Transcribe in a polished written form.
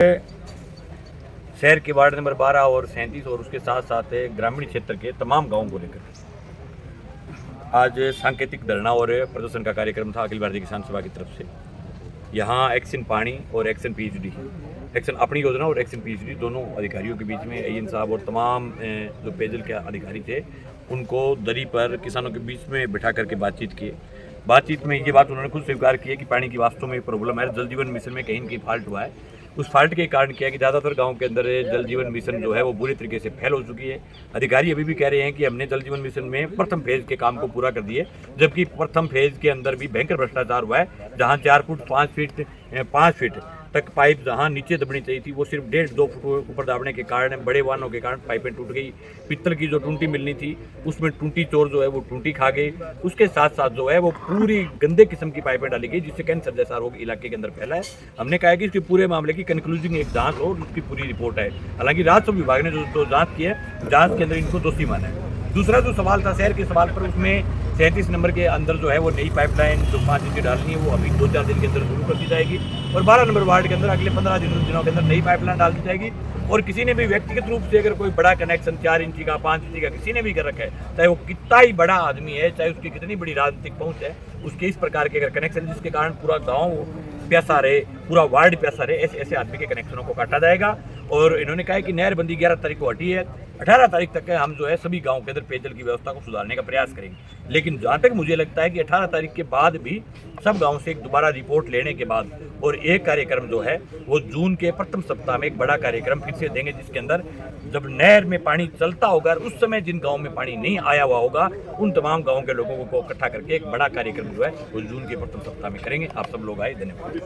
शहर के ward number 12 और 37 और उसके साथ साथ ग्रामीण क्षेत्र के तमाम गांवों को लेकर आज सांकेतिक धरना और प्रदर्शन का कार्यक्रम था अखिल भारतीय किसान सभा की तरफ से। यहाँ एक्शन पानी और एक्शन पीएचडी, एक्शन अपनी योजना और एक्शन पीएचडी दोनों अधिकारियों के बीच में एएन साहब और तमाम जो पेयजल के अधिकारी थे उनको दरी पर किसानों के बीच में बिठा करके बातचीत में ये बात उन्होंने खुद स्वीकार की है कि पानी की वास्तव में प्रॉब्लम है। जल जीवन मिशन में कहीं न कहीं फॉल्ट हुआ है। उस फॉल्ट के कारण क्या है कि ज़्यादातर गांव के अंदर जल जीवन मिशन जो है वो बुरी तरीके से फैल हो चुकी है। अधिकारी अभी भी कह रहे हैं कि हमने जल जीवन मिशन में प्रथम फेज के काम को पूरा कर दिए, जबकि प्रथम फेज के अंदर भी भयंकर भ्रष्टाचार हुआ है। जहाँ 4 फुट 5 फीट तक पाइप जहाँ नीचे दबनी चाहिए थी वो सिर्फ 1.5-2 फुट ऊपर दाबने के कारण, बड़े वाहनों के कारण पाइपें टूट गई। पित्तल की जो टूंटी मिलनी थी उसमें टूंटी चोर जो है वो टूंटी खा गई। उसके साथ साथ जो है वो पूरी गंदे किस्म की पाइपें डाली गई, जिससे कैंसर जैसा रोग इलाके के अंदर फैला है। हमने कहा है कि इसके पूरे मामले की कंक्लूजिंग एक जांच हो, उसकी पूरी रिपोर्ट है। हालांकि राजस्व विभाग ने जो जांच की है, जांच के अंदर इनको दोषी माना है। दूसरा जो सवाल था शहर के सवाल पर, उसमें 37 नंबर के अंदर जो है वो नई पाइपलाइन जो 5 इंच डालनी है वो अभी 2-4 दिन के अंदर शुरू कर दी जाएगी और 12 नंबर वार्ड के अंदर अगले 15 दिनों के अंदर नई पाइपलाइन डाल दी जाएगी। और किसी ने भी व्यक्तिगत रूप से अगर कोई बड़ा कनेक्शन 4 इंची का 5 इंची का किसी ने भी कर रखा है, चाहे वो कितना ही बड़ा आदमी है, चाहे उसकी कितनी बड़ी राजनीतिक पहुंच है, उसके इस प्रकार के अगर कनेक्शन जिसके कारण पूरा गाँव प्यासा रहे, पूरा वार्ड प्यासा रहे, ऐसे आदमी के कनेक्शनों को काटा जाएगा। और इन्होंने कहा है कि नहरबंदी 11 तारीख को हटी है, 18 तारीख तक हम जो है सभी गांव के अंदर पेयजल की व्यवस्था को सुधारने का प्रयास करेंगे। लेकिन जहाँ तक मुझे लगता है कि 18 तारीख के बाद भी सब गांव से एक दोबारा रिपोर्ट लेने के बाद और एक कार्यक्रम जो है वो जून के प्रथम सप्ताह में एक बड़ा कार्यक्रम फिर से देंगे, जिसके अंदर जब नहर में पानी चलता होगा उस समय जिन गाँव में पानी नहीं आया हुआ होगा उन तमाम गाँव के लोगों को इकट्ठा करके एक बड़ा कार्यक्रम जो है वो जून के प्रथम सप्ताह में करेंगे। आप सब लोग आए, धन्यवाद।